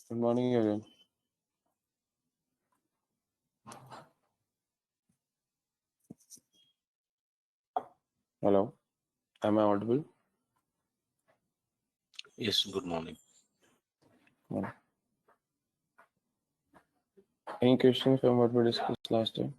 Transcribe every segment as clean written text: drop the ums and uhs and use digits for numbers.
Good morning, everyone. Hello, am I audible? Yes, good morning. No. Any questions from what we discussed last time?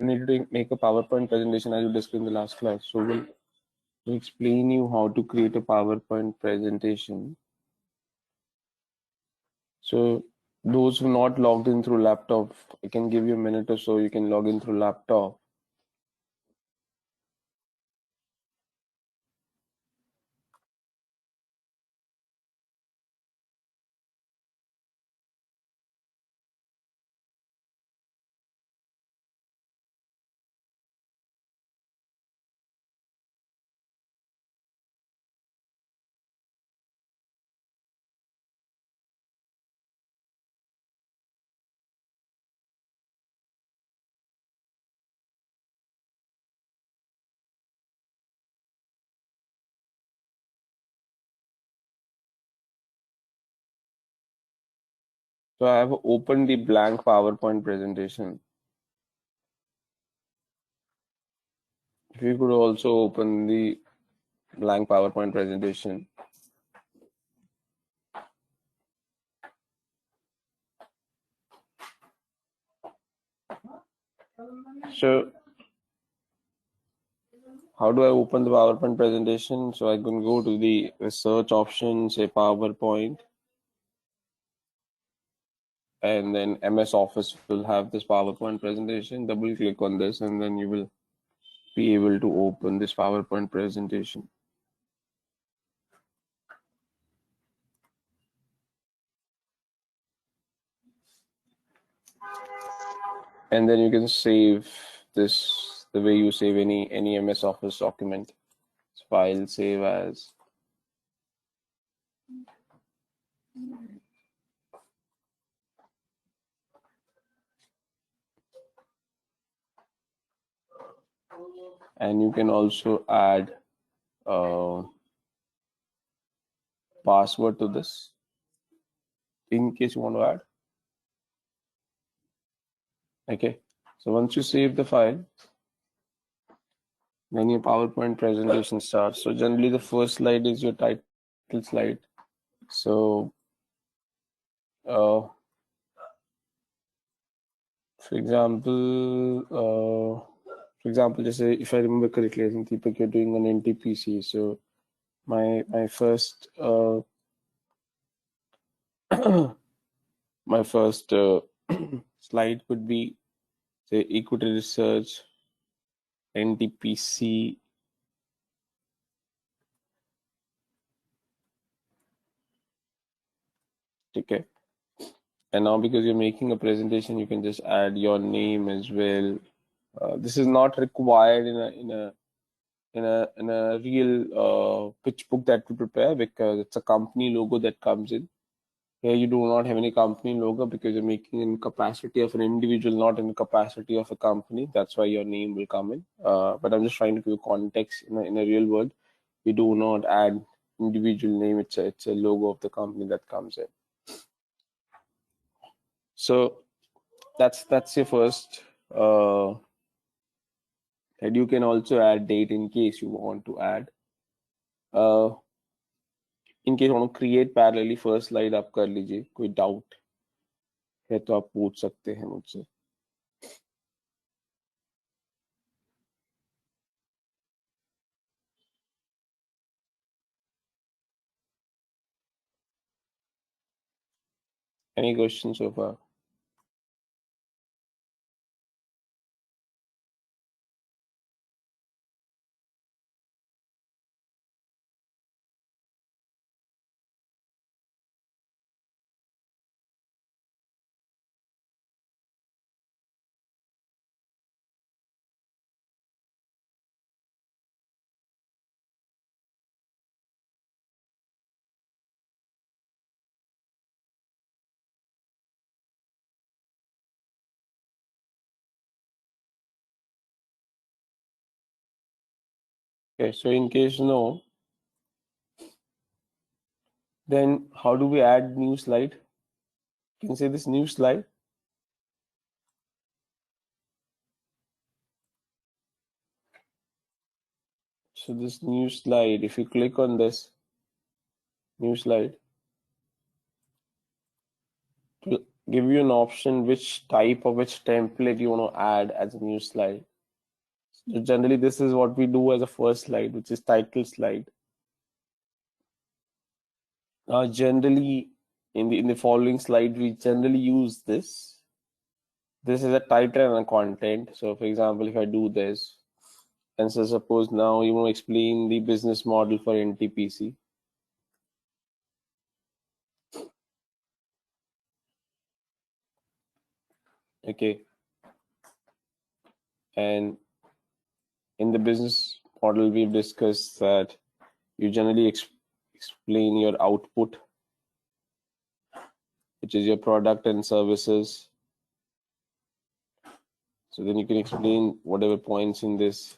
You need to make a PowerPoint presentation as you discussed in the last class. So we'll explain you how to create a PowerPoint presentation. So those who not logged in through laptop, I can give you a minute or so. You can log in through laptop. So I have opened the blank PowerPoint presentation. If you could also open the blank PowerPoint presentation. So how do I open the PowerPoint presentation? So I can go to the search option, say PowerPoint, and then MS Office will have this PowerPoint presentation. Double click on this, and then you will be able to open this PowerPoint presentation. And then you can save this the way you save any MS Office document. File, save as. And you can also add password to this in case you want to add. Okay, so once you save the file, then your PowerPoint presentation starts. So generally the first slide is your title slide. So for example, just say if I remember correctly, I think Deepak, you're doing an NTPC. So my first my first slide could be say equity research NTPC. Okay. And now because you're making a presentation, you can just add your name as well. This is not required in a real pitch book that we prepare because it's a company logo that comes in. Here you do not have any company logo because you're making in capacity of an individual, not in capacity of a company. That's why your name will come in. But I'm just trying to give you context in a real world. We do not add individual name. It's a logo of the company that comes in. So that's your first. And you can also add date in case you want to add. In case want to create parallelly first slide आप कर लीजिए, कोई doubt है तो आप पूछ सकते हैं मुझसे। Any questions so far? Okay, so in case no, then how do we add new slide? Can you say this new slide? So this new slide, if you click on this new slide, it will give you an option which type or which template you want to add as a new slide. So generally, this is what we do as a first slide, which is title slide. Generally, in the following slide, we generally use this. This is a title and a content. So, for example, if I do this, and so suppose now you want to explain the business model for NTPC. Okay. And in the business model, we've discussed that you generally explain your output, which is your product and services. So then you can explain whatever points in this.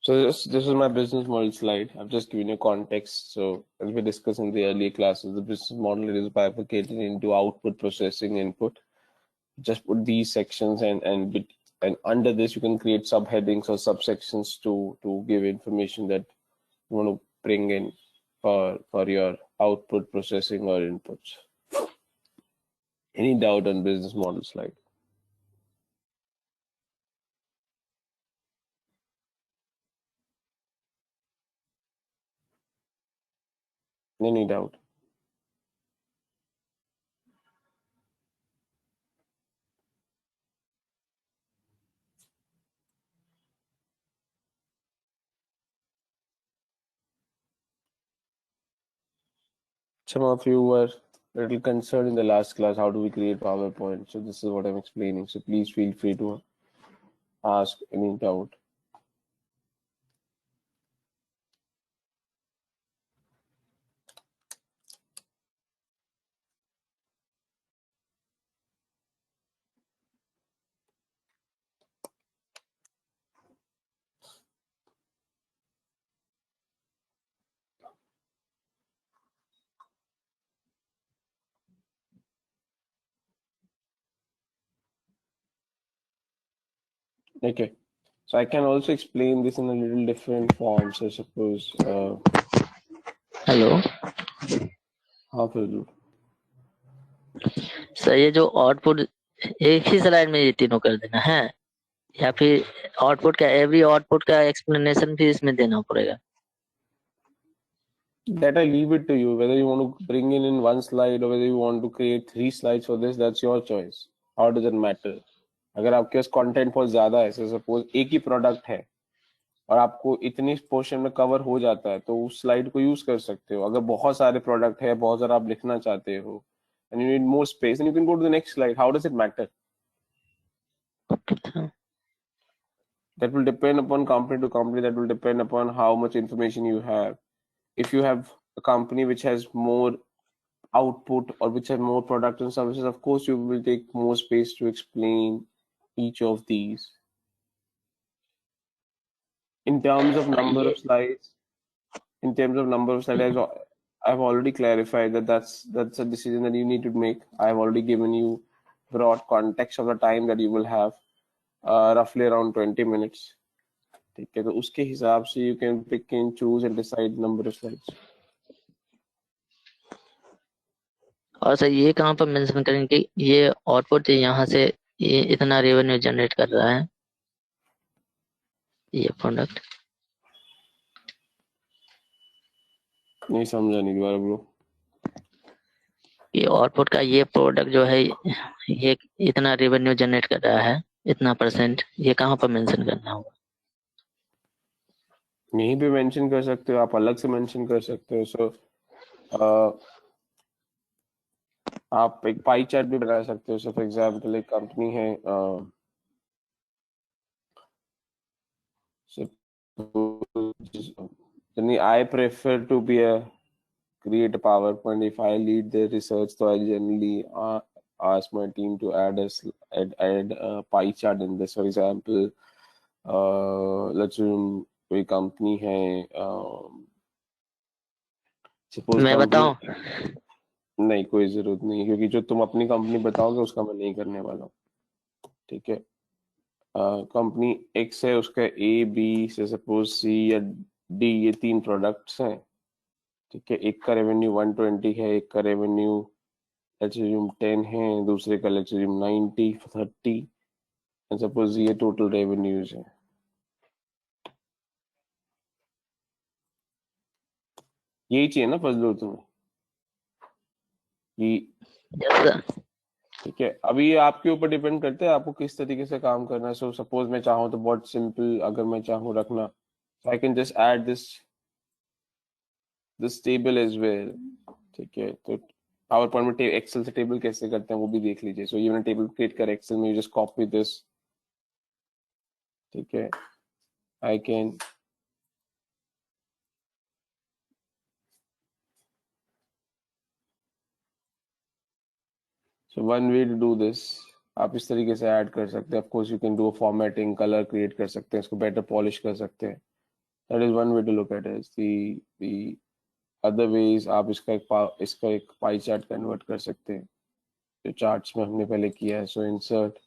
So this is my business model slide. I've just given you context. So as we discussed in the earlier classes, the business model is bifurcated into output, processing, input. Just put these sections and under this you can create subheadings or subsections to give information that you want to bring in for your output, processing, or inputs. Any doubt on business model slide? Any doubt? Some of you were a little concerned in the last class, how do we create PowerPoint? So this is what I'm explaining. So please feel free to ask any doubt. Okay. So I can also explain this in a little different form. So suppose hello हाँ फिर sir, ये जो output एक ही slide में ये तीनों कर देना है या फिर आउटपुट का एवरी आउटपुट का एक्सप्लेनेशन भी इसमें देना पड़ेगा? That I leave it to you. Whether you want to bring in one slide or whether you want to create 3 slides for this, that's your choice. How does it matter? अगर आपके पास content बहुत ज्यादा है, suppose एक ही product है और आपको इतनी पोर्शन में कवर हो जाता है, तो उस स्लाइड को यूज कर सकते हो. अगर बहुत सारे प्रोडक्ट है, बहुत सारा आप लिखना चाहते हो and you need more space, then you can go to the next slide. How does it matter? That will depend upon company to company. That will depend upon how much information you have. If you have a company which has more output or which have more products and services, of course you will take more space to explain each of these. In terms of number of slides, I've already clarified that that's a decision that you need to make. I've already given you broad context of the time that you will have, roughly around 20 minutes. ठीक है, तो उसके हिसाब से you can pick and choose and decide number of slides. और sir ये कहाँ पर मेंशन करेंगे कि ये आउटपुट यहाँ से ये इतना रेवेन्यू जनरेट कर रहा है ये प्रोडक्ट? नहीं समझा, नहीं, दोबारा बोलो. ये आउटपुट का ये प्रोडक्ट जो है ये इतना रेवेन्यू जनरेट कर रहा है, इतना %, ये कहाँ पर मेंशन करना होगा? यहीं पे मेंशन कर सकते हो, आप अलग से मेंशन कर सकते हो. सो आप एक पाई चार्ट भी बना सकते हो. सो फॉर एग्जांपल एक कंपनी है, I prefer to be create a PowerPoint. If I lead the research, so I generally ask my team to add a pie chart in this. For example, let's assume कोई company है, suppose मैं company. बताऊं? नहीं, कोई जरूरत नहीं, क्योंकि जो तुम अपनी कंपनी बताओगे उसका मैं नहीं करने वाला हूँ. ठीक है. कंपनी एक्स है, उसका ए बी से सपोज सी या डी, ये 3 प्रोडक्ट्स हैं. ठीक है. एक का रेवेन्यू 120 है, एक का रेवेन्यू लेट्स अज्यूम 10 है, दूसरे का लेट्स अज्यूम 90, 30, एंड सपोज ये टोटल रेवेन्यूज है. यही चाहिए ना फजलो तुम्हें? ये यस सर। ठीक है. अभी ये आपके ऊपर डिपेंड करता है आपको किस तरीके से काम करना है. सो सपोज मैं चाहूँ तो बहुत सिंपल, अगर मैं चाहूँ रखना, I can just add this table as well. ठीक है. तो पावर पॉइंट में एक्सेल से टेबल कैसे करते हैं वो भी देख लीजिए. सो ये मैंने टेबल क्रिएट कर एक्सेल में, यू जस्ट कॉपी दिस. ठीक है. I can so one way to do this, आप इस तरीके से ऐड कर सकते हैं. Of course you can do formatting, colour create कर सकते हैं, इसको बेटर पॉलिश कर सकते हैं. That is one way to look at it. The other ways आप इसका एक पाई चार्ट कन्वर्ट कर सकते हैं, जो चार्ट्स में हमने पहले किया है. सो insert,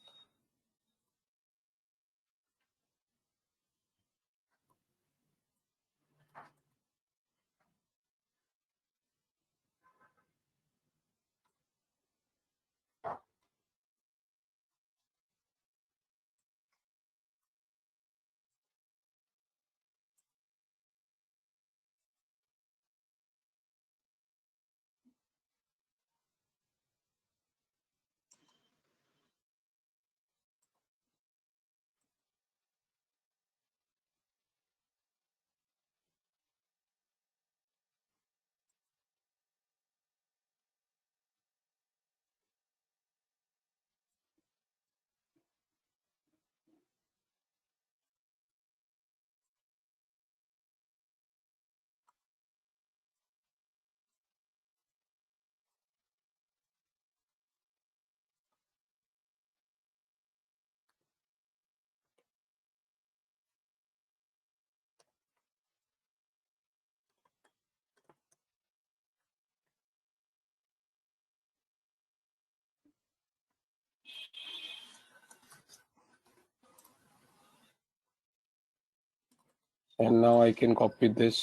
and now I can copy this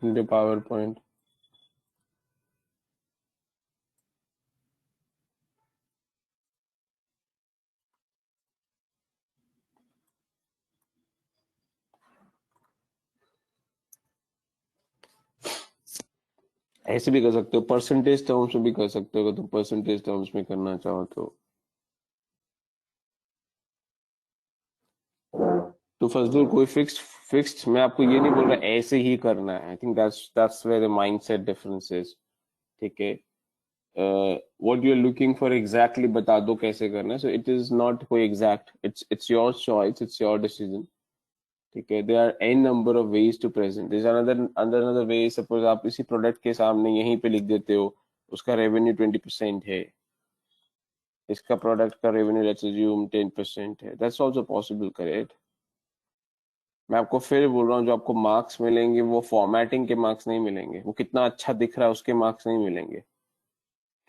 into PowerPoint. ऐसे भी कर सकते हो, परसेंटेज टर्म्स में भी कर सकते हो अगर तुम परसेंटेज टर्म्स में करना चाहो तो फजलुल कोई फिक्स्ड मैं आपको ये नहीं बोल रहा ऐसे ही करना है। I think that's where the mindset difference is. ठीक है, what you are looking for exactly बता दो कैसे करना है, सो इट इज नॉट कोई exact, it's your choice, it's your decision. ठीक है, there are n number of ways to present this. Another way, suppose आप इसी प्रोडक्ट के सामने यहीं पे लिख देते हो उसका रेवेन्यू 20% है, इसका प्रोडक्ट का रेवेन्यू लेट्स अज्यूम 10% है, दैट्स आल्सो पॉसिबल, करेक्ट। मैं आपको फिर बोल रहा हूँ जो आपको मार्क्स मिलेंगे वो फॉर्मेटिंग के मार्क्स नहीं मिलेंगे, वो कितना अच्छा दिख रहा है उसके मार्क्स नहीं मिलेंगे,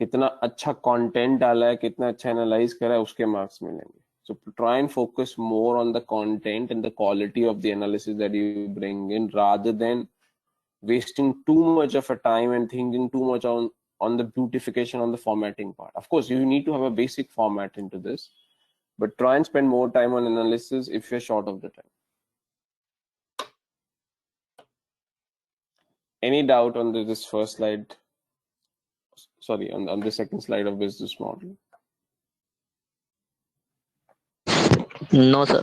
कितना अच्छा कंटेंट डाला है, कितना अच्छा एनालाइज करा है उसके मार्क्स मिलेंगे। So try and focus more on the content and the quality of the analysis that you bring in, rather than wasting too much of a time and thinking too much on the beautification, on the formatting part. Of course, you need to have a basic format into this, but try and spend more time on analysis if you're short of the time. Any doubt on this first slide? Sorry, on the second slide of business model. No sir.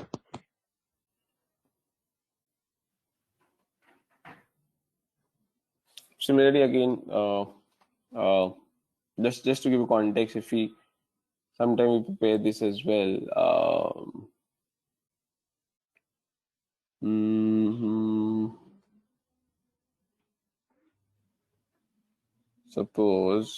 Similarly, again, just to give you context, if we sometime we prepare this as well. Mhm. Suppose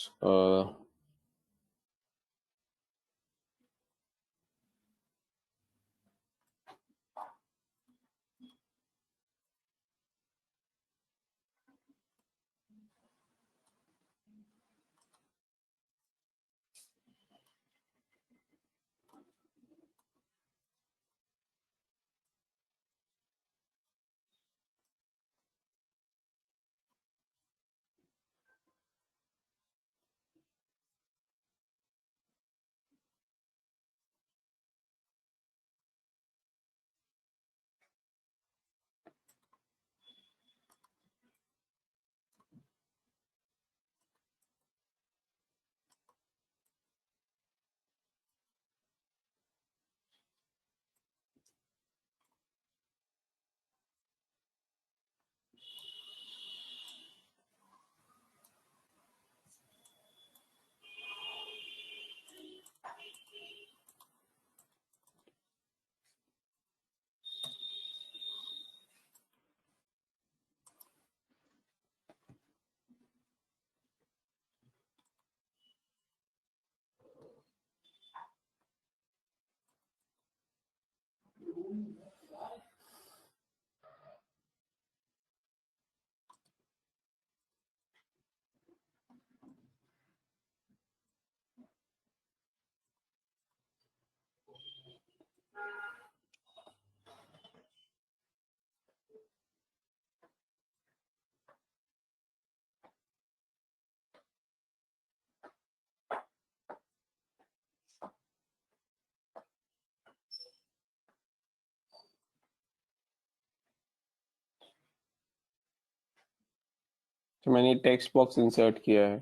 तो मैंने text box insert किया है।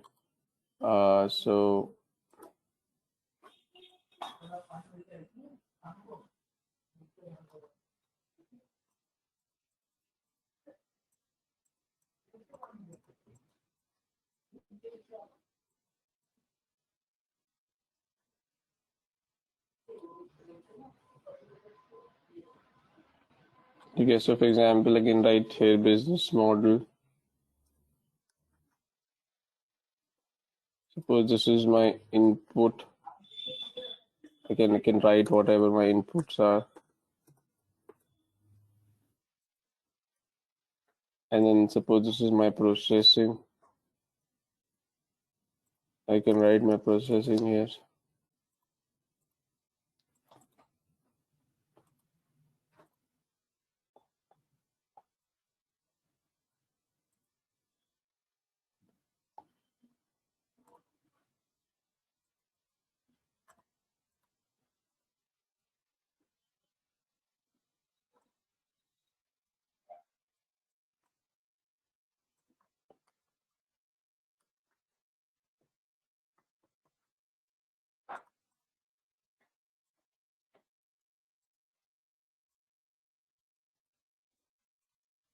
सो ठीक है, so for example again right here business model. Suppose this is my input. I can write whatever my inputs are, and then suppose this is my processing. I can write my processing here.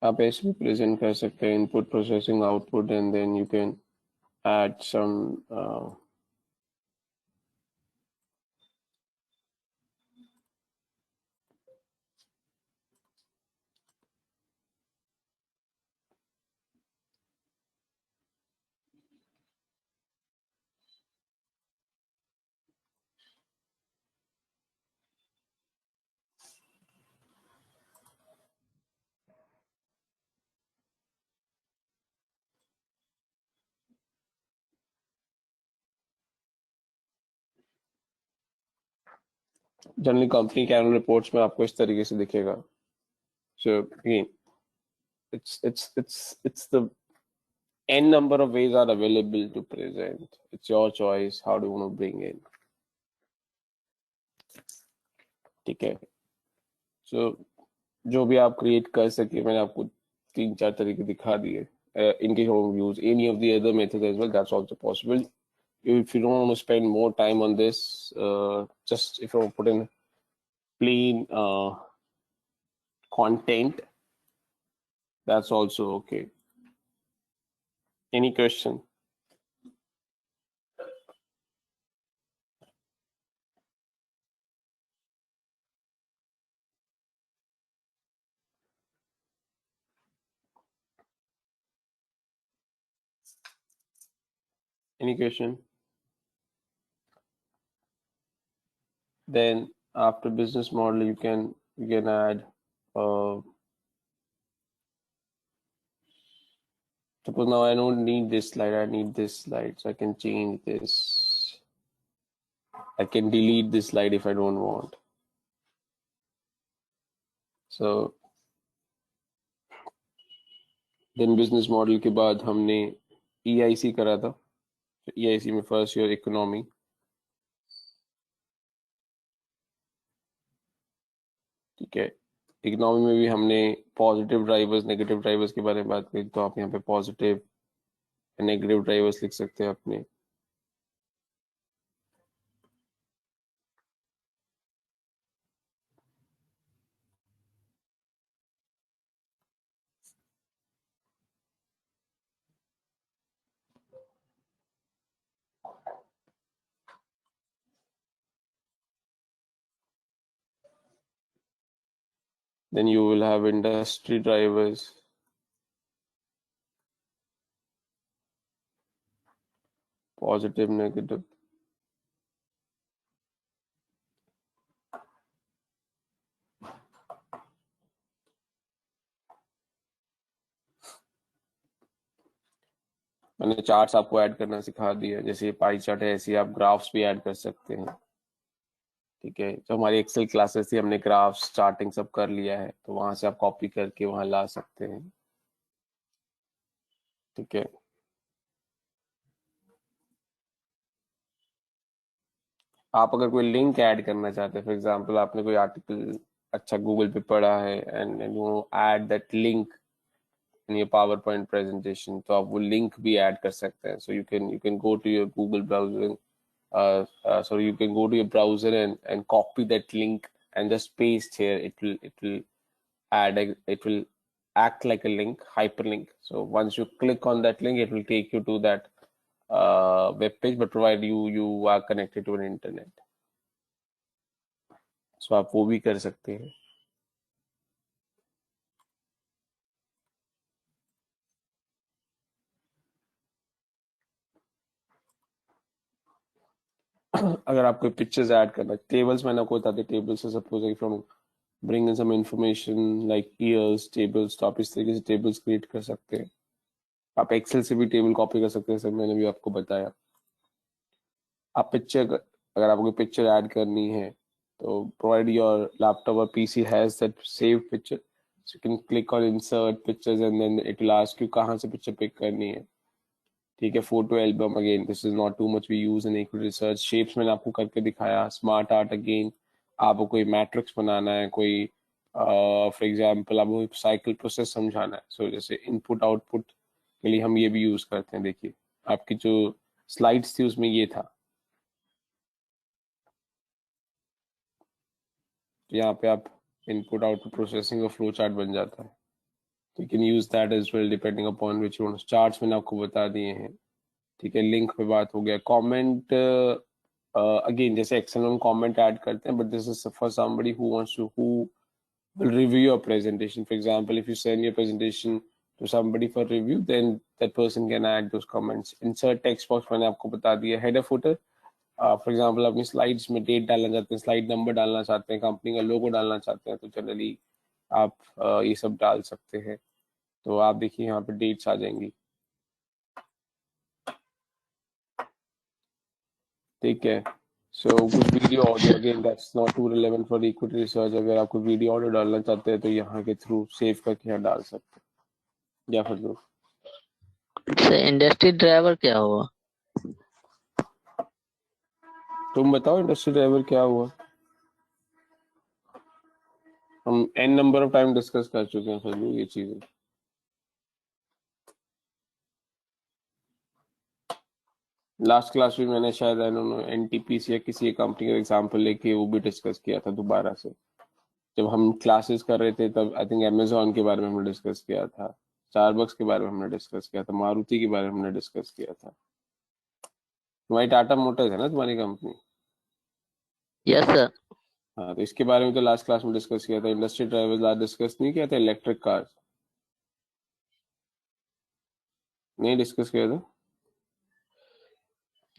आप ऐसे भी present कर सकते हैं, input processing output, and then you can add some generally company के annual reports में आपको इस तरीके से दिखेगा. So again, it's the n number of ways are available to present. It's your choice how do you want to bring in. ठीक है. So जो भी आप क्रिएट कर सके, मैंने आपको 3-4 तरीके दिखा दिए. In case you want to use any of the other methods as well, that's also possible. If you don't want to spend more time on this, just if you want to put in plain content, that's also okay. Any question? Any question? Then after business model, you can add. Suppose now I don't need this slide, I need this slide, so I can change this. I can delete this slide if I don't want. So then business model के बाद हमने EIC करा था. EIC में first year economy. ठीक है. Economy में भी हमने पॉजिटिव ड्राइवर्स, नेगेटिव ड्राइवर्स के बारे में बात करी. तो आप यहाँ पे पॉजिटिव नेगेटिव ड्राइवर्स लिख सकते हैं अपने. Then you will have industry drivers. Positive, negative. मैंने चार्ट्स आपको ऐड करना सिखा दिया. जैसे पाई चार्ट है, ऐसे आप ग्राफ्स भी ऐड कर सकते हैं. ठीक है. जो हमारी एक्सेल क्लासेस थी, हमने ग्राफ्स चार्टिंग सब कर लिया है, तो वहां से आप कॉपी करके वहां ला सकते हैं. ठीक है. आप अगर कोई लिंक ऐड करना चाहते हैं, फॉर एग्जांपल आपने कोई आर्टिकल अच्छा गूगल पे पढ़ा है and you add that link in your PowerPoint presentation, तो आप वो लिंक भी ऐड कर सकते हैं. So you can go to your Google browser, so you can go to your browser and copy that link and just paste here. It will it will act like a link, hyperlink. So once you click on that link, it will take you to that web page, but provided you are connected to an internet. So आप वो भी कर सकते हैं. अगर आप कोई pictures add करना, टेबल्स मैंने आपको बता दिया. टेबल्स से सपोज इफ हम bring in some information like years tables, तो आप इस तरीके से टेबल्स क्रिएट कर सकते हैं. आप एक्सेल से भी टेबल कॉपी कर सकते हैं, सर मैंने भी आपको बताया. आप पिक्चर, अगर आपको पिक्चर ऐड करनी है, तो प्रोवाइड योर लैपटॉप और PC has that save picture, so you can click on insert pictures and then it will ask you कहाँ से पिक्चर पिक करनी है. ठीक है. Photo album, again this is not too much we use in एक research. Shapes मैंने आपको करके दिखाया. स्मार्ट आर्ट, अगेन आपको कोई मैट्रिक्स बनाना है, कोई फॉर एग्जांपल आपको साइकिल प्रोसेस समझाना है, सो जैसे इनपुट आउटपुट के लिए हम ये भी यूज करते हैं. देखिए आपकी जो स्लाइड्स थी उसमें ये था. तो यहाँ पे आप इनपुट आउटपुट प्रोसेसिंग का फ्लो चार्ट बन जाता है. You can use that as well depending upon which one. Charts मैंने आपको बता दिए हैं, ठीक है. लिंक पे बात हो गया. कमेंट अगेन जैसे एक्सेल में हम कमेंट ऐड करते हैं, but this is for somebody who will review your presentation. For example, if you send your presentation to somebody for review, then that person can add those comments. Insert text box मैंने आपको बता दिया. Header footer, for example, अपनी slides में date डालना चाहते हैं, slide number डालना चाहते हैं, company का logo डालना चाहते हैं, तो generally आप ये सब डाल सकते हैं. तो आप देखिए यहाँ पे dates आ जाएंगी, ठीक है. सो कुछ video audio, again that's not too relevant for equity research. अगर आपको वीडियो ऑडियो डालना चाहते हैं तो यहाँ के थ्रू सेव करके यहाँ डाल सकते हैं. या फिर दो इंडस्ट्री ड्राइवर क्या हुआ? तुम बताओ इंडस्ट्री ड्राइवर क्या हुआ. हम n number of time discuss कर चुके हैं फजलू ये चीजें. लास्ट क्लास में मैंने शायद एनटीपीसी या किसी कंपनी का एग्जांपल लेके वो भी डिस्कस किया था दोबारा से. जब हम क्लासेस कर रहे थे तब आई थिंक अमेजोन के बारे में हमने डिस्कस किया था, स्टारबक्स के बारे में हमने डिस्कस किया था, मारुति के बारे में हमने डिस्कस किया था. तुम्हारी टाटा मोटर्स है ना तुम्हारी कंपनी? Yes sir. हाँ, तो इसके बारे में तो लास्ट क्लास में डिस्कस किया था. इंडस्ट्री ड्राइवर्स आज डिस्कस नहीं किया था. इलेक्ट्रिक कार्स नहीं डिस्कस किया था.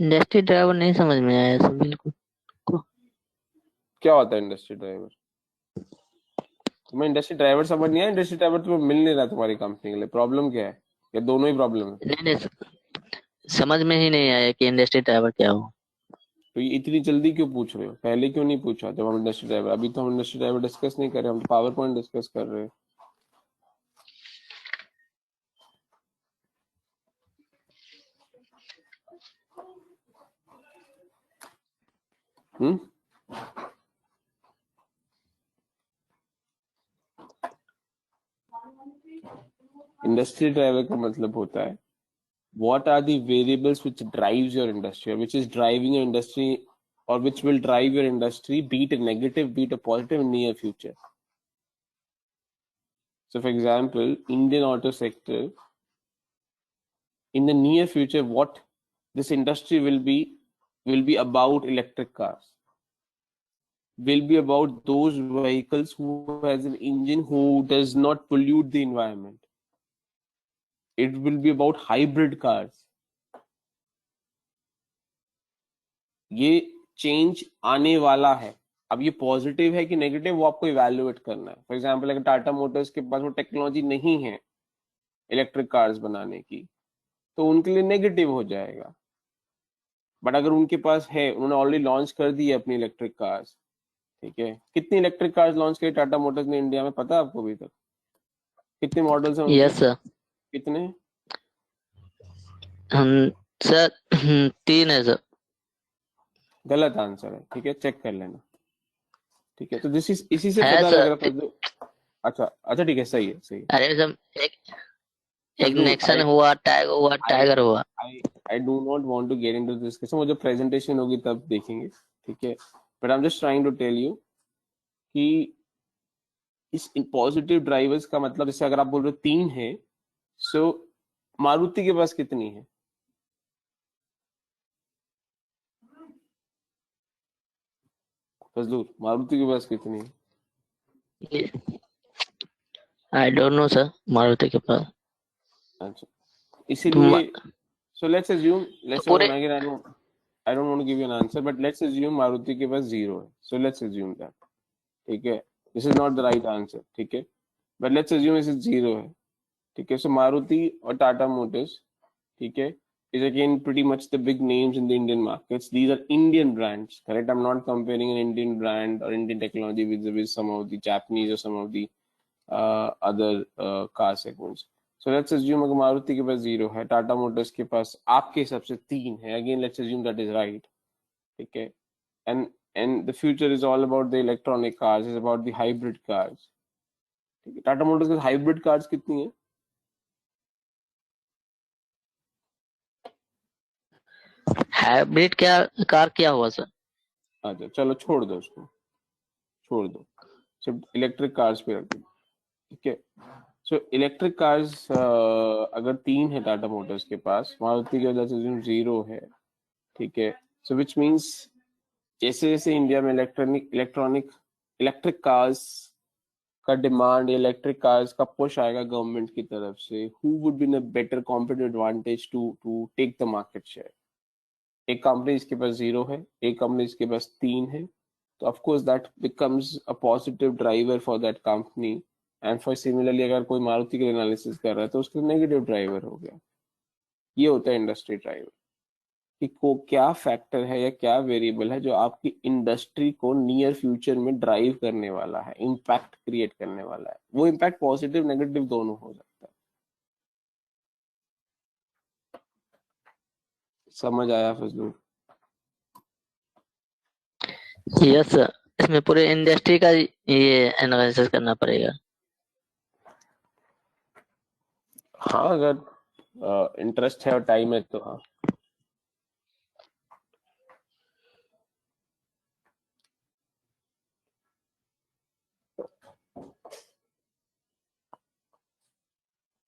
इंडस्ट्री ड्राइवर नहीं समझ में आया सर बिल्कुल. क्या होता है इंडस्ट्री ड्राइवर? तुम्हें इंडस्ट्री ड्राइवर समझ नहीं आया? इंडस्ट्री ड्राइवर तुम्हें मिल नहीं रहा तुम्हारी कंपनी के लिए. प्रॉब्लम क्या है? या दोनों ही प्रॉब्लम है? नहीं नहीं सर, समझ में ही नहीं आया कि इंडस्ट्री ड्राइवर क्या हो. तो ये इतनी जल्दी क्यों पूछ रहे हो? पहले क्यों नहीं पूछा जब हम इंडस्ट्री ड्राइवर? अभी तो हम इंडस्ट्री ड्राइवर डिस्कस नहीं कर रहे, हम तो पावर पॉइंट डिस्कस कर रहे हैं. हम्म. इंडस्ट्री ड्राइवर का मतलब होता है what are the variables which drives your industry or which is driving your industry or which will drive your industry, be it a negative, be it a positive in near future. So for example, Indian auto sector, in the near future, what this industry will be about electric cars, will be about those vehicles who has an engine who does not pollute the environment. It will be about hybrid cars. ये change आने वाला है. अब ये positive है कि negative वो आपको इवैल्यूएट करना है. फॉर एग्जांपल अगर टाटा मोटर्स के पास वो टेक्नोलॉजी नहीं है इलेक्ट्रिक कार्स बनाने की तो उनके लिए नेगेटिव हो जाएगा. बट अगर उनके पास है, उन्होंने ऑलरेडी लॉन्च कर दी है अपनी इलेक्ट्रिक कार्स, ठीक है. कितनी इलेक्ट्रिक कार्स लॉन्च की टाटा मोटर्स ने इंडिया में, पता है आपको अभी तक? कितने मॉडल्स हैं उनके? Yes sir. कितने? सर 3 है सर. गलत आंसर है, ठीक है, चेक कर लेना, ठीक है. तो दिस इज इसी से है पता लग सर. रहा था. अच्छा अच्छा, ठीक है, सही है, सही है. अरे सर एक फजलू, नेक्सन हुआ, टाइगर हुआ. I do not want to get into this discussion. वो जब प्रेजेंटेशन होगी तब देखेंगे, ठीक है. But I am just trying to tell you कि इस पॉजिटिव ड्राइवर्स का मतलब, जैसे अगर आप बोल रहे हो 3 है, सो मारुति के पास कितनी है? फजलू, मारुति के पास कितनी है? I don't know sir Maruti के पास. अच्छा, इसीलिए so let's assume पूरे I don't want to give you an answer, but let's assume Maruti के पास 0 है. So let's assume that, ठीक है. This is not the right answer, ठीक है, but let's assume इसे 0 है, ठीक है. So मारुति और टाटा मोटर्स, ठीक है, is again pretty much the big names in the Indian markets. These are Indian brands, correct? I'm not comparing an Indian brand or Indian technology with some of the Japanese or some of the other car segments. So let's assume अगर मारुति के पास 0 है, Tata Motors के पास आपके हिसाब से 3 है. Again, let's assume that is right, ठीक है. And the future is all about the electronic cars, is about the hybrid cars, ठीक है. टाटा मोटर्स के हाइब्रिड कार्स कितनी है? हाइब्रिड क्या कार क्या हुआ सर? अच्छा चलो छोड़ दो उसको, छोड़ दो, सिर्फ इलेक्ट्रिक कार्स पे रख दो, ठीक है. सो इलेक्ट्रिक कार्स अगर 3 है टाटा मोटर्स के पास, मारुति के वजह से 0 है, ठीक है। सो विच मीन्स जैसे जैसे इंडिया में इलेक्ट्रिक कार्स का डिमांड, इलेक्ट्रिक कार्स का पुश आएगा गवर्नमेंट की तरफ से, who would be in a better competitive advantage to to take the market share? एक कंपनी इसके पास 0 है, एक कंपनी इसके पास 3 है, तो of course that becomes a positive driver for that company. And for similarly अगर कोई मारुति का एनालिसिस कर रहा है तो उसके नेगेटिव ड्राइवर हो गया। ये होता है इंडस्ट्री ड्राइवर, कि को क्या फैक्टर है या क्या वेरिएबल है जो आपकी इंडस्ट्री को नियर फ्यूचर में ड्राइव करने वाला है, इम्पैक्ट क्रिएट करने वाला है। वो इम्पैक्ट पॉजिटिव नेगेटिव दोनों हो सकता है। समझ आया फजलू? यस, इसमें पूरे इंडस्ट्री का ये एनालिसिस करना पड़ेगा। हाँ, अगर इंटरेस्ट है और टाइम है तो हाँ।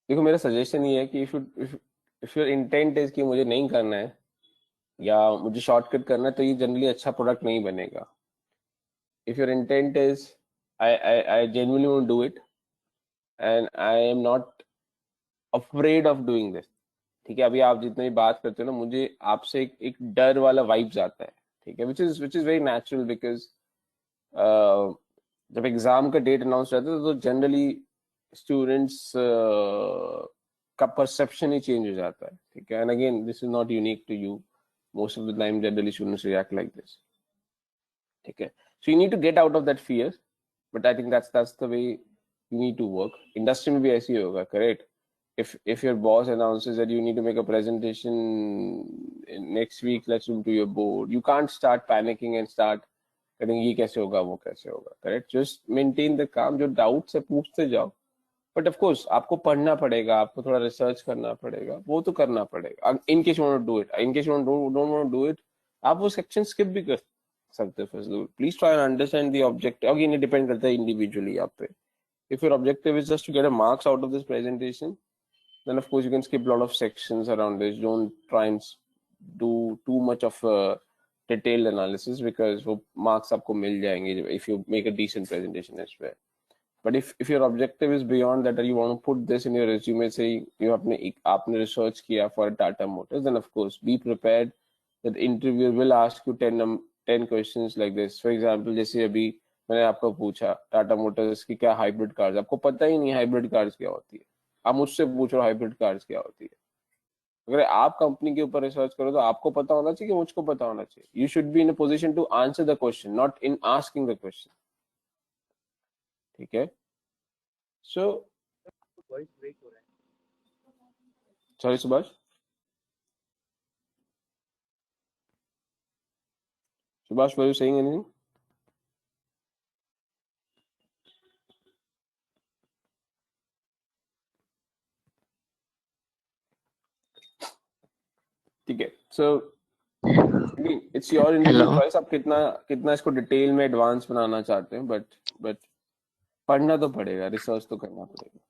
देखो मेरा सजेशन ये है कि इफ योर इंटेंट इज कि मुझे नहीं करना है या मुझे शॉर्टकट करना है, तो ये जनरली अच्छा प्रोडक्ट नहीं बनेगा। If your intent is I genuinely want to do it and I am not afraid of doing this, ठीक है। अभी आप जितनी भी बात करते हो ना, मुझे आपसे एक डर वाला वाइब्स आता है, ठीक है, which is very natural, because जब एग्जाम का डेट अनाउंस रहता है तो जनरली स्टूडेंट्स का परसेप्शन ही चेंज हो जाता है, ठीक है। And again this is not unique to you, most of the time generally students react like this, ठीक है। So you need to get out of that fear, but I think that's the way you need to work. Industry में भी ऐसे ही होगा, correct? If your boss announces that you need to make a presentation next week, let's do to your board, you can't start panicking and start करेंगे ये कैसे होगा वो कैसे होगा, करेक्ट? जस्ट मेंटेन द काम, जो डाउट से पूछते जाओ। बट ऑफ कोर्स आपको पढ़ना पड़ेगा, आपको थोड़ा रिसर्च करना पड़ेगा, वो तो करना पड़ेगा। In case you want to do it, in case you don't want to do it, आप वो सेक्शन स्किप भी कर सकते हो Fazlul. Please try and understand the objective. Again ये डिपेंड करता है इंडिविजुअली आप पे। If your objective is just to get a marks out of this presentation, then of course you can skip a lot of sections around this. Don't try and do too much of a detailed analysis, because वो marks आपको मिल जाएंगे if you make a decent presentation as well. But if your objective is beyond that, or you want to put this in your resume, say you आपने research किया for Tata Motors, then of course be prepared that the interviewer will ask you 10 questions like this. For example, जैसे अभी मैंने आपको पूछा Tata Motors की क्या hybrid cars, आपको पता ही नहीं हाइब्रिड कार्स क्या होती है, आप मुझसे पूछो हाइब्रिड कार्स क्या होती है। अगर आप कंपनी के ऊपर रिसर्च करो तो आपको पता होना चाहिए कि मुझको पता होना चाहिए। You should be in a position to answer the question, not in asking the question, ठीक है। So sorry Subhash, Subhash were you saying anything? ठीक है। So it's your individual hello. Choice, आप कितना कितना इसको डिटेल में एडवांस बनाना चाहते हैं, बट पढ़ना तो पड़ेगा, रिसर्च तो करना पड़ेगा।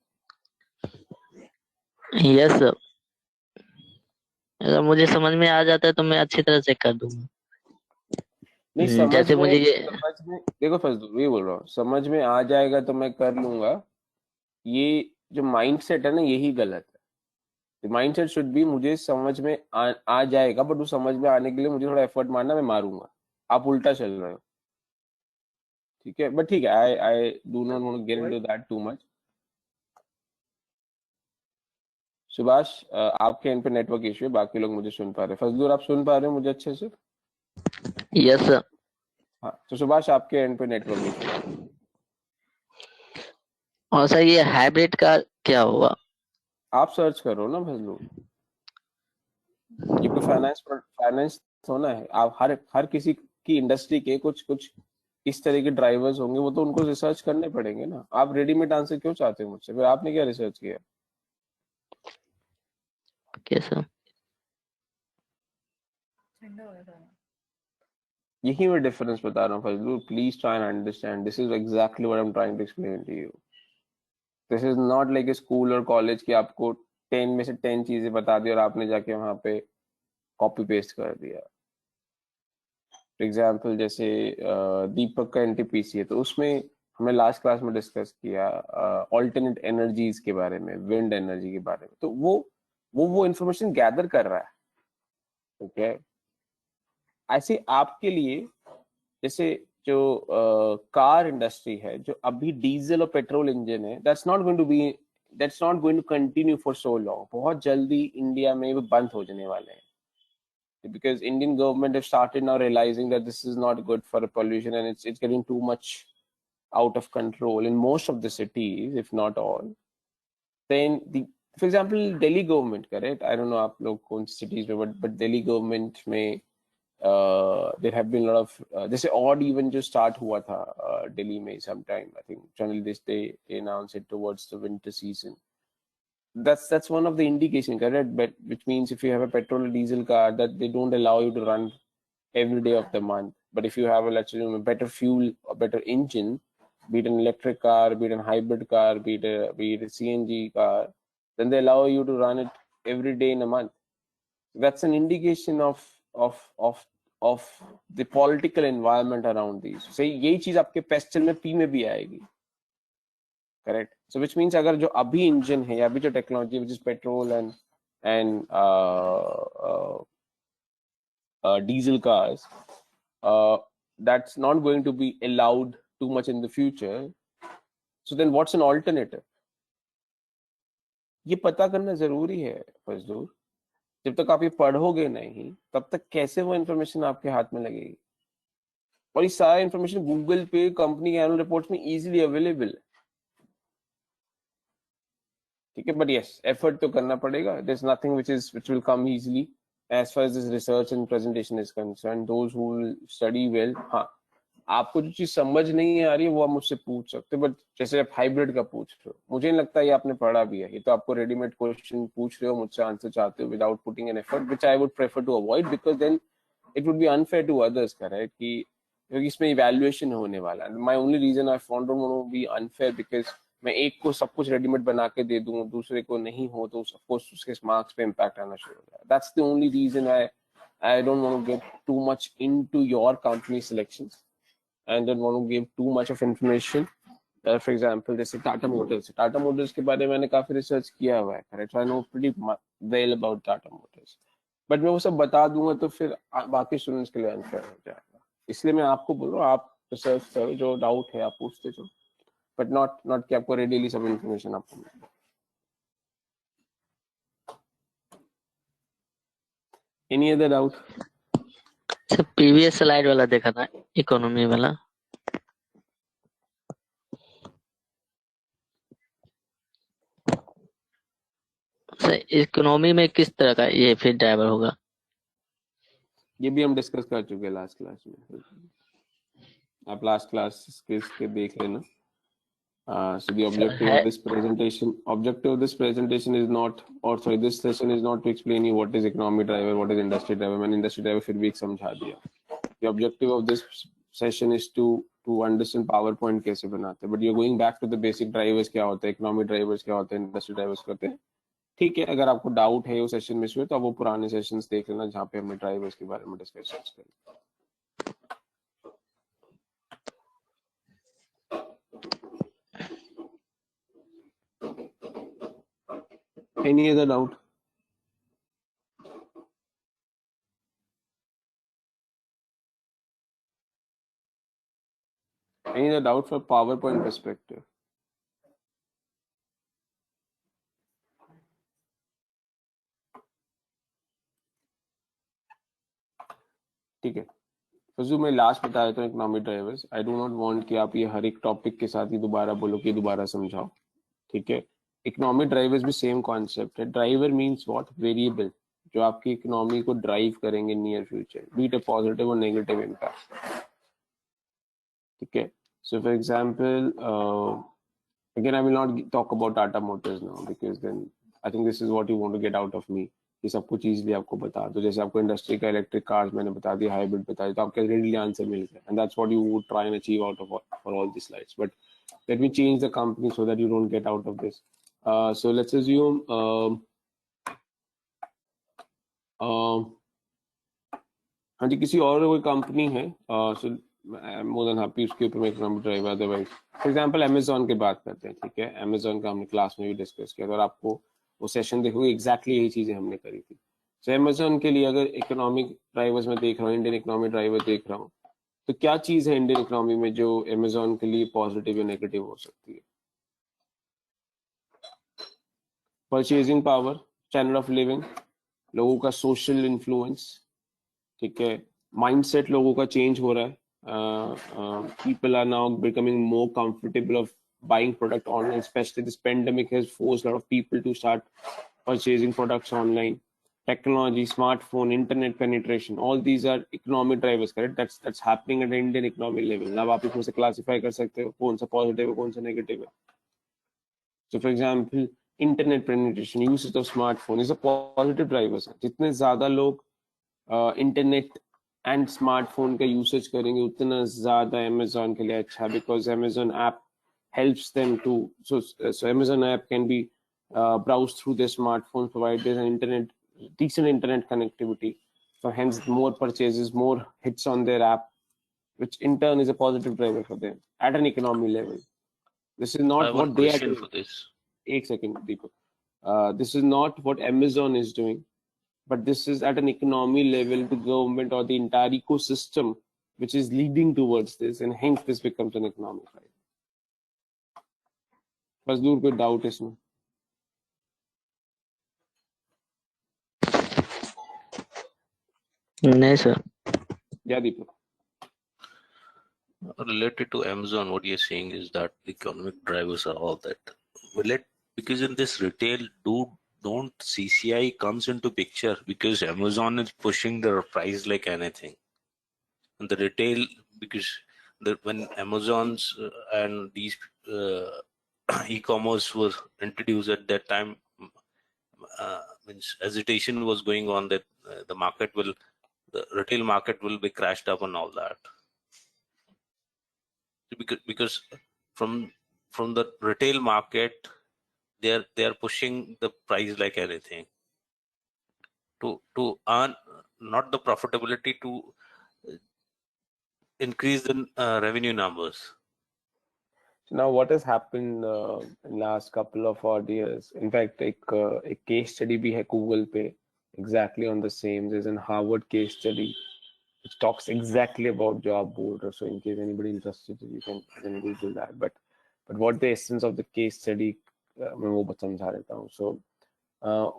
यस, अगर मुझे समझ में आ जाता है तो मैं अच्छी तरह से कर दूंगा। नहीं, समझ जैसे में मुझे ये समझ में देखो फजल, ये बोल रहा हूँ, समझ में आ जाएगा तो मैं कर लूंगा, ये जो माइंडसेट है ना यही गलत है। माइंडसेट शुड बी मुझे समझ में आ जाएगा, बट वो समझ में आने के लिए मुझे थोड़ा एफर्ट मारना, मैं मारूंगा। आप उल्टा चल रहे हो, ठीक है। बट ठीक है, I I do not want to get into that too much. Subhash, आपके एंड पे नेटवर्क इश्यू है, बाकी लोग मुझे सुन पा रहे हैं। फजलूर, आप सुन पा रहे हो मुझे अच्छे से? यस। हाँ, तो सुभाष आपके एंड पे नेटवर्क इश्यू है। और सर ये हाइब्रिड का क्या हुआ? आप सर्च करो ना फजलूर, ये कोई फाइनेंस फाइनेंस होना है। आप हर हर किसी की इंडस्ट्री के कुछ कुछ इस तरह के ड्राइवर्स होंगे, वो तो उनको रिसर्च करने पड़ेंगे ना। आप रेडीमेड आंसर क्यों चाहते हो मुझसे? फिर आपने क्या रिसर्च किया? Okay sir. यही मैं डिफरेंस बता रहा हूँ Fazlu, please try and understand, this is exactly what I am trying to explain to you. This is not like a school और कॉलेज की आपको 10 में से 10 चीजें बता दी और आपने जाके वहां पे कॉपी पेस्ट कर दिया। फॉर एग्जाम्पल जैसे दीपक का एनटीपीसी है, तो उसमें हमने लास्ट क्लास में डिस्कस किया ऑल्टरनेट एनर्जीज के बारे में, विंड एनर्जी के बारे में। तो वो इंफॉर्मेशन गैदर कर रहा है। ओके, ऐसे आपके लिए जैसे जो कार इंडस्ट्री है, जो अभी डीजल और पेट्रोल इंजन है, that's not going to continue for so long. बहुत जल्दी इंडिया में वो बंद हो जाने वाले हैं, because Indian government have started now realizing that this is not good for pollution, and it's getting too much out of control in most of the cities, if not all. Then for example, Delhi government, correct? I don't know आप लोग कौन cities में, but Delhi government में there have been a lot of जैसे odd even जो start हुआ था Delhi में sometime, I think generally they announce it towards the winter season. That's one of the indication, correct? But which means if you have a petrol or diesel car, that they don't allow you to run every day of the month. But if you have a, let's say, a better fuel, a better engine, be it an electric car, be it a hybrid car, be it a CNG car, then they allow you to run it every day in a month. That's an indication of the political environment around these. So यही चीज आपके pastel में P में भी आएगी, correct? So which means अगर जो अभी इंजन है या अभी जो technology which is petrol and diesel cars, that's not going to be allowed too much in the future. So then what's an alternative? ये पता करना जरूरी है फजलूर। जब तक आप ये पढ़ोगे नहीं, तब तक कैसे वो इन्फॉर्मेशन आपके हाथ में लगेगी? और ये सारा इन्फॉर्मेशन गूगल पे, कंपनी के एनुअल रिपोर्ट्स में इजीली अवेलेबल है, ठीक है? बट यस, एफर्ट तो करना पड़ेगा। There is nothing which will come easily as far as this research and presentation is concerned. Those who will study well, हाँ, आपको जो चीज समझ नहीं आ रही है वो आप मुझसे पूछ सकते हो। बट जैसे आप हाइब्रिड का पूछ रहे हो, मुझे नहीं लगता ये आपने पढ़ा भी है। ये तो आपको रेडीमेड क्वेश्चन पूछ रहे हो, मुझसे आंसर चाहते हो without putting an effort, which I would prefer to avoid, because then it would be unfair to others, correct? कि क्योंकि इसमें इवैल्यूएशन होने वाला है। My only reason I don't want to be unfair, because मैं एक को सब कुछ रेडीमेड बना के दे दूं, दूसरे को नहीं हो, तो ऑफकोर्स उसके मार्क्स पे इम्पैक्ट आना शुरू हो जाए। That's the only reason I don't want to get too much into your company selections and don't want to give too much of information. For example, जैसे टाटा मोटर्स के बारे में मैंने काफी रिसर्च किया हुआ है, correct? I know pretty well about Tata Motors, but मैं वो सब बता दूंगा तो फिर बाकी स्टूडेंट्स के लिए अनफेयर हो जाएगा। इसलिए मैं आपको बोल रहा हूँ, आप रिसर्च करो, जो डाउट है आप पूछते जाओ, बट नॉट कि आपको रेडीली सब इन्फॉर्मेशन आपको मिले। Any other doubt? Sir previous slide वाला देखा था, इकोनॉमी वाला। सर इकोनॉमी में किस तरह का ये फिर ड्राइवर होगा? ये भी हम डिस्कस कर चुके हैं लास्ट क्लास में। आप लास्ट क्लास के देख लेना। So the objective of this presentation is not, or sorry, this session is not to explain you what is economic driver, what is industry driver. मैंने industry driver फिर भी एक समझा दिया। The objective of this session is to understand PowerPoint कैसे बनाते हैं, but you're going back to the basic drivers, क्या होता है, economic drivers क्या होते हैं, industry drivers क्या होते हैं। ठीक है, अगर आपको डाउट है वो सेशन में से, तो आप वो पुराने सेशंस देख लेना जहाँ पे हमने ड्राइवर्स के बारे में डिस्कस किया। Any other doubt? Any other doubt from PowerPoint perspective? ठीक है, तो मैं लास्ट बताया था economic drivers. I do not want कि आप ये हर एक टॉपिक के साथ ही दोबारा बोलो कि दोबारा समझाओ, ठीक है? इकोनॉमिक ड्राइवर्स भी सेम कॉन्सेप्ट है। Driver means what? वेरिएबल जो आपकी इकोनॉमी को ड्राइव करेंगे near future, B it a positive और नेगेटिव इम्पैक्ट, ठीक है? So for example again I will not talk about Tata Motors now, because then I think this is what you want to get out of me, कि सब कुछ easily आपको बता दो। जैसे आपको इंडस्ट्री का इलेक्ट्रिक कार्स मैंने बता दिया, हाइब्रिड बता दिया, तो आपको रेडीली आंसर मिल गया, and that's what you would try and achieve out of for all the slides. But let me change the company so that you don't get out of this. So let's assume हाँ जी किसी और कोई company है, so I am more than happy उसके ऊपर मैं economic driver, otherwise for example Amazon की बात करते हैं, ठीक है, अमेजोन का हमने क्लास में भी डिस्कस किया, अगर आपको वो सेशन देखोगे एग्जैक्टली यही चीजें हमने करी थी। सो अमेजोन के लिए अगर इकोनॉमिक ड्राइवर्स में देख रहा हूँ, इंडियन इकोनॉमिक ड्राइवर देख रहा हूँ, तो क्या चीज है इंडियन इकोनॉमी में जो अमेजोन के लिए पॉजिटिव या नेगेटिव हो सकती है? Purchasing power, standard of living, लोगों का सोशल इन्फ्लुएंस, ठीक है, माइंडसेट लोगों का चेंज हो रहा है, people are now becoming more comfortable of buying product online, especially this pandemic has forced a lot of people to start purchasing products online. Technology, smartphone, internet penetration, all these are economic drivers, correct? That's happening at the Indian economic level. Now आप इसमें से classify कर सकते हो कौन सा positive है कौन सा negative है. So for example, internet penetration, usage of smartphone is a positive driver. जितने ज़्यादा लोग इंटरनेट एंड स्मार्टफोन का यूसेज करेंगे उतना ज्यादा अमेजोन के लिए अच्छा, because Amazon app helps them to so Amazon app can be browsed through their smartphones, provide there's an internet, decent internet connectivity, so hence more purchases, more hits on their app, which in turn is a positive driver for them at an economy level. This is not what they are doing for this. 1 second, Deepak. This is not what Amazon is doing, but this is at an economy level, the government or the entire ecosystem which is leading towards this, and hence this becomes an economic right. बस दूर कोई doubt इसमें? नहीं sir. Yeah, Deepak. Related to Amazon, what you're saying is that the economic drivers are all that. Because in this retail, don't CCI comes into picture, because Amazon is pushing their price like anything. And the retail, because when Amazon's and these e-commerce was introduced at that time, means hesitation was going on that the retail market will be crashed up and all that. Because from the retail market, they are pushing the price like anything to earn not the profitability, to increase the revenue numbers. Now what has happened in last couple of odd years, in fact एक case study भी है Google पे exactly on the same. There's an Harvard case study which talks exactly about job board, or so in case anybody interested you can Google that, but what the essence of the case study मैं वो समझा देता हूँ. So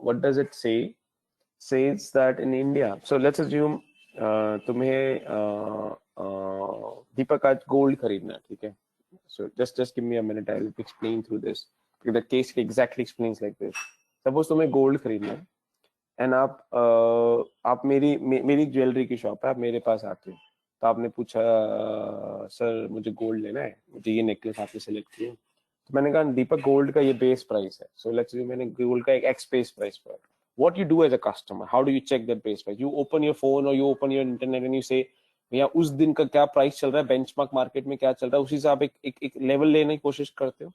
what does it say? Says that in India, so let's assume तुम्हें दीपक आज gold खरीदना है, ठीक है. So just give me a minute, I will explain through this. The case exactly explains like this. Suppose तुम्हें gold खरीदना है and आप मेरी ज्वेलरी की शॉप है, आप मेरे पास आते हो, तो आपने पूछा सर मुझे गोल्ड लेना है, मुझे ये नेकलेस आपने सेलेक्ट किया, तो मैंने कहा दीपक गोल्ड का ये बेस प्राइस है. सो लेट्स से मैंने गोल्ड का एक एक्स बेस प्राइस पर. What you do as a customer, how do you check that base price? You open your phone or you open your internet and you say भैया उस दिन का क्या price चल रहा है, बेंचमार्क मार्केट में क्या चल रहा है, उसी से आप एक लेवल लेने की कोशिश करते हो.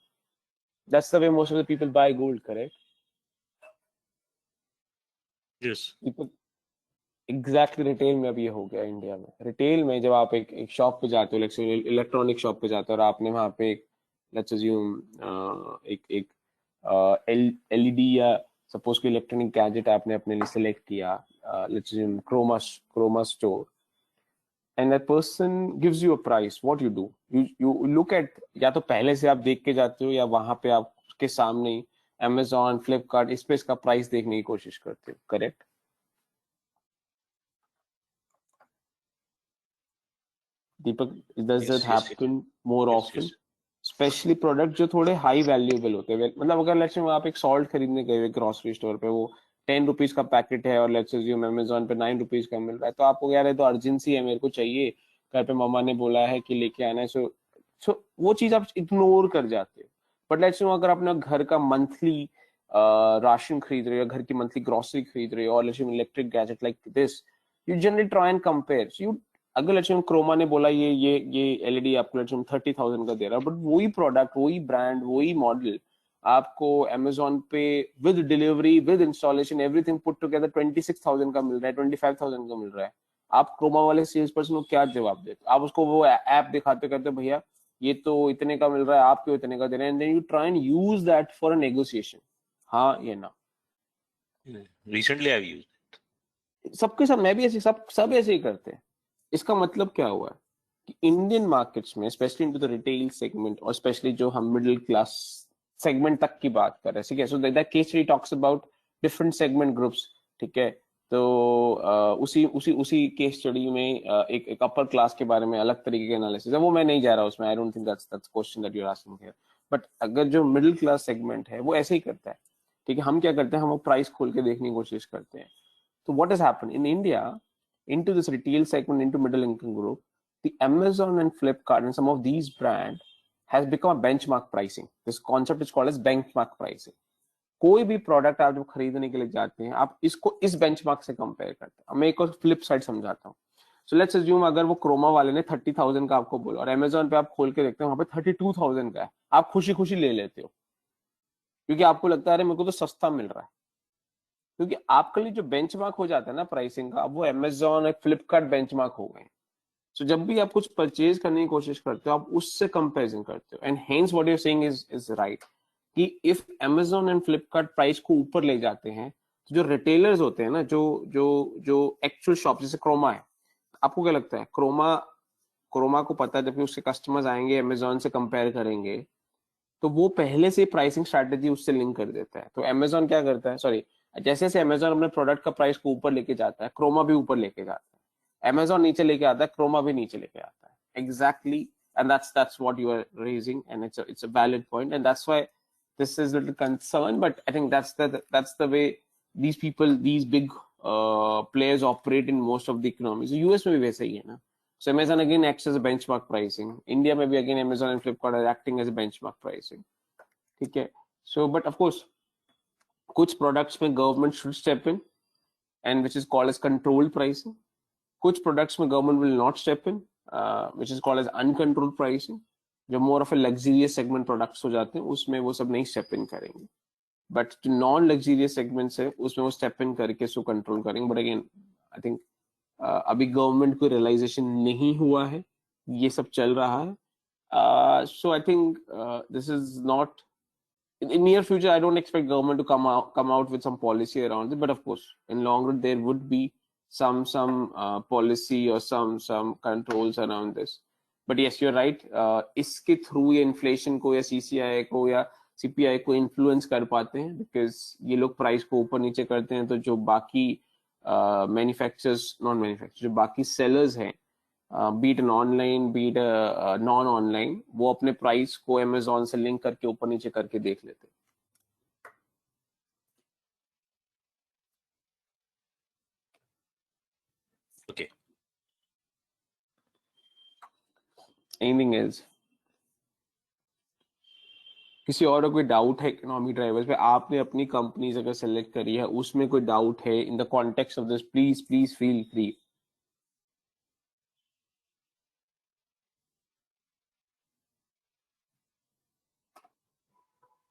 That's the way most of the people buy gold, correct? Yes. Exactly retail में अब ये हो गया इंडिया में. रिटेल में जब आप एक शॉप पे जाते हो, इलेक्ट्रॉनिक शॉप पे जाते हो, और आपने वहां पे लेट्स अज्यूम एक एलईडी या सपोज कोई इलेक्ट्रॉनिक गैजेट आपने अपने लिए सिलेक्ट किया, let's assume Croma store, and that person gives you a price. What you do, you look at, या तो पहले से आप देख के जाते हो या वहां पे आप उसके सामने ही Amazon, Flipkart इस पे इसका प्राइस देखने की कोशिश करते हो, correct? Deepak, does that happen more often? Specially product जो थोड़े हाई वैल्यूएबल होते हैं, मतलब अगर लेट्स से आप एक सॉल्ट खरीदने गए ग्रोसरी स्टोर पे, वो 10 रुपीज का पैकेट है और लेट्स से अमेजोन पे 9 रुपीज का मिल रहा है, तो आपको यार है तो अर्जेंसी है, मेरे को चाहिए, घर पे मम्मा ने बोला है कि लेके आना है, सो वो चीज आप इग्नोर कर जाते हो. बट लेट्स से अगर अपना घर का मंथली राशन खरीद रहे हो, घर की मंथली ग्रोसरी खरीद रहे हो, और let's say electric gadget like this, you generally try and compare. So अगर लक्ष्मण क्रोमा ने बोला ये एलईडी आपको लक्ष्मण 30,000 का दे रहा है, बट वही प्रोडक्ट, वही ब्रांड, वही मॉडल आपको Amazon पे with delivery, with installation, everything put together 26,000 का मिल रहा है, 25,000 का मिल रहा है। आप क्रोमा वाले सेल्स पर्सन को क्या जवाब देते? आप उसको वो ऐप दिखाते, कहते भैया ये तो इतने का मिल रहा है, आप क्यों इतने का दे रहे हैं, and then you try and use that for a negotiation, हाँ या ना। Recently I've used सबके सब, मैं भी ऐसे, सब ऐसे ही करते हैं। इसका मतलब क्या हुआ कि इंडियन मार्केट्स में specially into the retail segment, और स्पेशली जो हम मिडिल क्लास सेगमेंट तक की बात कर रहे हैं, ठीक है, so that case study talks about different segment groups, ठीक है। तो उसी उसी उसी केस स्टडी में एक अपर क्लास के बारे में अलग तरीके के एनालिसिस है, वो मैं नहीं जा रहा उसमें, I don't think that's question that you are asking here. But अगर जो मिडिल क्लास सेगमेंट है वो ऐसे ही करता है, ठीक है। हम क्या करते हैं, हम वो प्राइस खोल के देखने की कोशिश करते हैं। So what has happened in India into this retail segment, into middle income group, the Amazon and Flipkart and some of these brands has become a benchmark pricing. This concept is called as benchmark pricing. कोई भी product आप जब खरीदने के लिए जाते हैं, आप इसको इस बेंचमार्क से कंपेयर करते हैं। मैं एक और फ्लिप साइड समझाता हूँ। सो लेट्स अज्यूम अगर वो क्रोमा वाले ने 30,000 का आपको बोला और Amazon पे आप खोल के देखते हैं वहां पे 32,000 का है, आप खुशी खुशी ले लेते हो क्योंकि आपको लगता है अरे मेरे को तो सस्ता मिल रहा है। क्योंकि आपके लिए जो बेंचमार्क हो जाता है ना प्राइसिंग का, अब वो Amazon और फ्लिपकार्ट बेंचमार्क हो गए। सो जब भी आप कुछ परचेज करने की कोशिश करते हो, आप उससे कंपेरिजन करते हो, and hence what you are saying is right कि if Amazon and Flipkart price को ऊपर ले जाते हैं, तो जो रिटेलर्स होते हैं ना, जो जो जो एक्चुअल शॉप, जैसे क्रोमा है, आपको क्या लगता है क्रोमा क्रोमा को पता है जब उसके कस्टमर्स आएंगे Amazon से कंपेयर करेंगे, तो वो पहले से प्राइसिंग स्ट्रैटेजी उससे लिंक कर देता है। तो Amazon क्या करता है, सॉरी, जैसे जैसे Amazon अपने प्रोडक्ट का प्राइस को ऊपर लेके जाता है, क्रोमा भी ऊपर लेके जाता है। Amazon नीचे लेके आता है, क्रोमा भी नीचे लेके आता है। Exactly, and that's what you are raising, and it's a valid point, and that's why this is a little concern, but I think that's the way these people, these big players operate in most of the economies. So US में भी वैसे ही है ना। So Amazon again acts as a benchmark pricing. India में भी again Amazon and Flipkart are acting as a benchmark pricing. ठीक है। So but of course कुछ products में government should step in, and which is called as controlled pricing. कुछ products में government will not step in, which is called as uncontrolled pricing. जो more of a luxurious segment products हो जाते हैं उसमें वो सब नहीं step in करेंगे, but जो non luxurious segments है उसमें वो step in करके उसको control करेंगे। But again I think अभी गवर्नमेंट को रियलाइजेशन नहीं हुआ है, ये सब चल रहा है। So I think this is not in near future. I don't expect government to come out with some policy around it, but of course in long run there would be some policy or some controls around this. But yes, you're right, इसके through ये inflation को या CCI को या CPI को influence कर पाते हैं, बिकॉज ये लोग प्राइस को ऊपर नीचे करते हैं, तो जो बाकी मैन्युफैक्चरर्स, नॉन मैन्युफैक्चर, जो बाकी सेलर्स हैं, be it an online be it non online, वो अपने प्राइस को Amazon से लिंक करके ऊपर नीचे करके देख लेते हैं। Okay. Anything else? किसी और कोई डाउट है इकोनॉमी ड्राइवर्स पे? आपने अपनी कंपनीज अगर सेलेक्ट करी है, उसमें कोई डाउट है in the context of this, please feel free.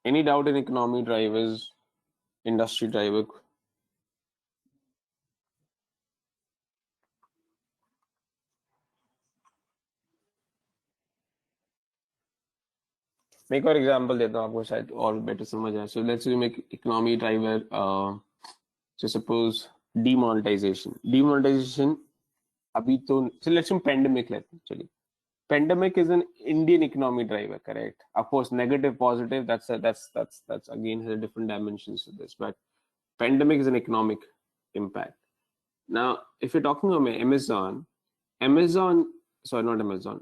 Any doubt in economy drivers, industry driver? मैं एक और एग्जांपल देता हूँ आपको, शायद और बेटर समझ आए। So let's make economy driver, so suppose demonetisation अभी तो, लेट्स पेंडेमिक लेते हैं, चलिए। Pandemic is an Indian economy driver, correct? Of course, negative, positive, that's again has different dimensions to this, but pandemic is an economic impact. Now, if you're talking about Amazon, sorry, not Amazon,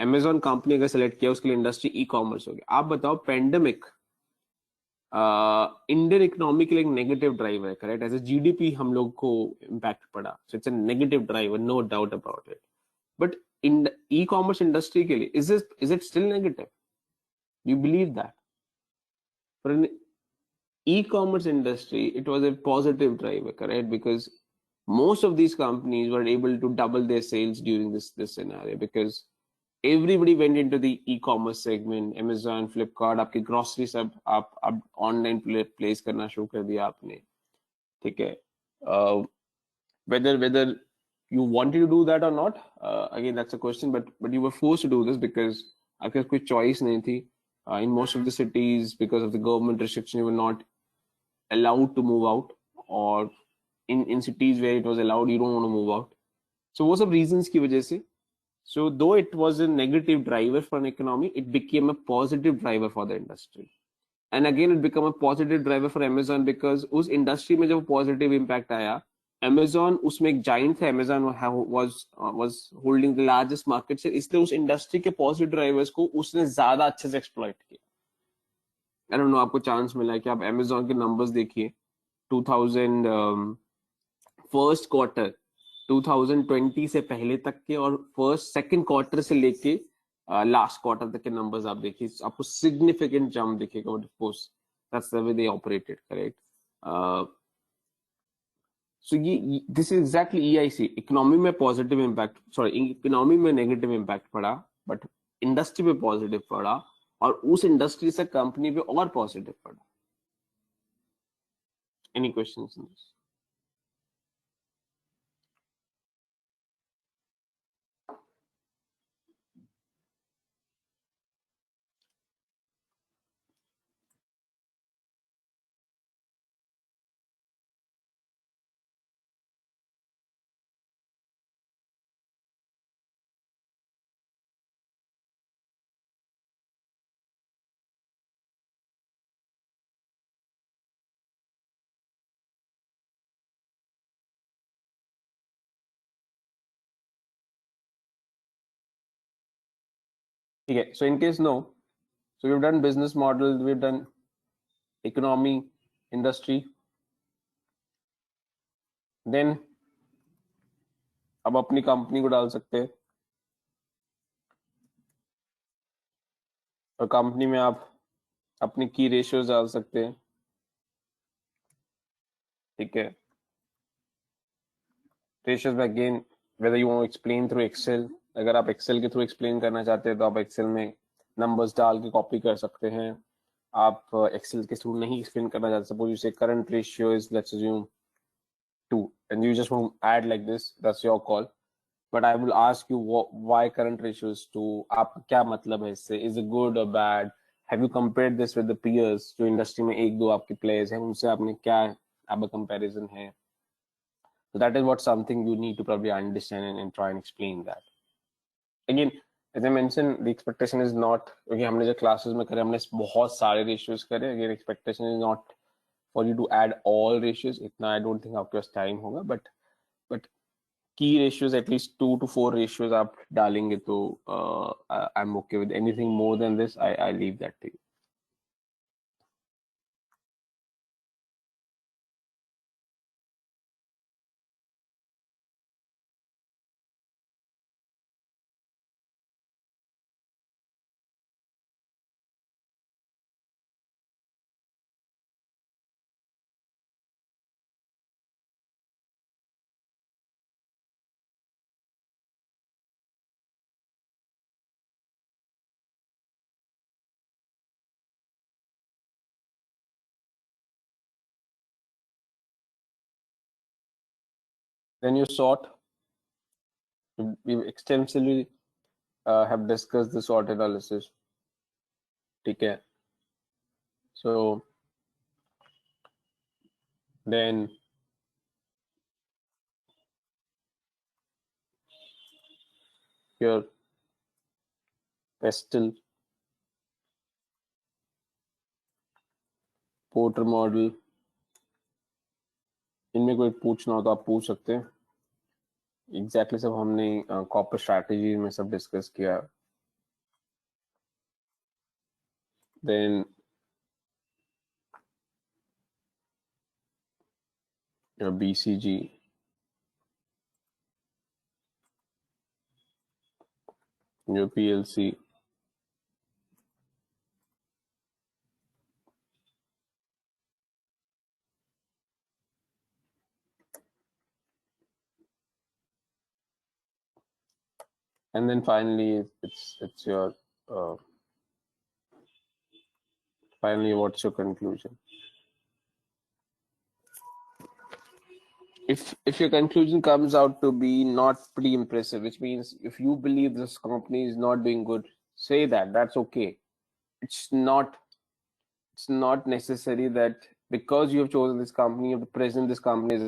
Amazon company अगर select किया, उसके लिए industry e commerce हो गया। आप बताओ, pandemic Indian economy के लिए एक नेगेटिव ड्राइवर है, करेक्ट? एज ए जीडीपी हम लोग को इम्पैक्ट पड़ा, so it's a negative driver, no doubt about it. But in the e-commerce industry के लिए is it still negative? You believe that? For an e-commerce industry, it was a positive driver, correct? Because most of these companies were able to double their sales during this scenario because everybody went into the e-commerce segment. Amazon, Flipkart, आपकी grocery सब आप online place करना शुरू कर दिया आपने, ठीक है. Whether you wanted to do that or not, again that's a question, but you were forced to do this because आपके पास कोई choice नहीं थी. In most of the cities, because of the government restriction, you were not allowed to move out, or in cities where it was allowed, you don't want to move out. So वो सब reasons की वजह से, so though it was a negative driver for an economy, it became a positive driver for the industry. And again, it became a positive driver for Amazon because उस industry में जब positive impact आया, Amazon उसमें एक giant था. Amazon was holding the largest market share, इसलिए उस industry के positive drivers को उसने ज्यादा अच्छे से exploit किया. I don't know आपको chance मिला है कि आप Amazon के numbers देखिए. 2000 first quarter 2020 से पहले तक के और फर्स्ट सेकंड क्वार्टर से लेके लास्ट क्वार्टर तक के नंबर्स आप देखिए, आपको सिग्निफिकेंट जंप दिखेगा. Of course that's the way they operated, correct. So ये this is exactly EIC. Economy में पॉजिटिव इम्पैक्ट, सॉरी इकोनॉमी में नेगेटिव इम्पैक्ट पड़ा, बट इंडस्ट्री पे पॉजिटिव पड़ा, और उस इंडस्ट्री से कंपनी पे और पॉजिटिव पड़ा. Any questions in this? ठीक है. So in case no, so we've done business model, we've done economy, industry. Then अब अपनी कंपनी को डाल सकते हैं, और कंपनी में आप अपनी की रेशियोज डाल सकते हैं, ठीक है. रेशियोज में again whether you want explain through Excel, अगर आप एक्सेल के थ्रू एक्सप्लेन करना चाहते हैं तो आप एक्सेल में नंबर्स डाल के कॉपी कर सकते हैं. आप एक्सेल के थ्रू नहीं एक्सप्लेन करना चाहते, सपोज यू से current ratio is let's assume 2 and you just want to add like this, that's your call. But I will ask you why current ratio is 2. आपका क्या मतलब है इससे? Is it good or bad? Have you compared this with the peers? जो industry में एक दो आपके प्लेयर्स हैं, उनसे आपने क्या आपका कंपैरिजन है? So that is what something you need to probably understand and try and explain that. Again, as I mentioned, the expectation is not, क्योंकि हमने जो classes में करे, हमने बहुत सारे ratios करे. Again, expectation is not for you to add all ratios. इतना I don't think आपके पास time होगा, but key ratios at least 2 to 4 ratios आप डालेंगे तो I'm okay with. Anything more than this, I leave that to you. Then you sort. We extensively have discussed the sort analysis. ठीक है. So then your pestle, Porter model, इनमें कोई पूछना हो तो आप पूछ सकते हैं. एग्जैक्टली सब हमने कॉर्पोरेट स्ट्रैटेजी में सब डिस्कस किया. Then your BCG, your PLC, And then finally, it's your finally, what's your conclusion? If your conclusion comes out to be not pretty impressive, which means if you believe this company is not doing good, say that. That's okay. It's not necessary that because you have chosen this company, you have to present this company as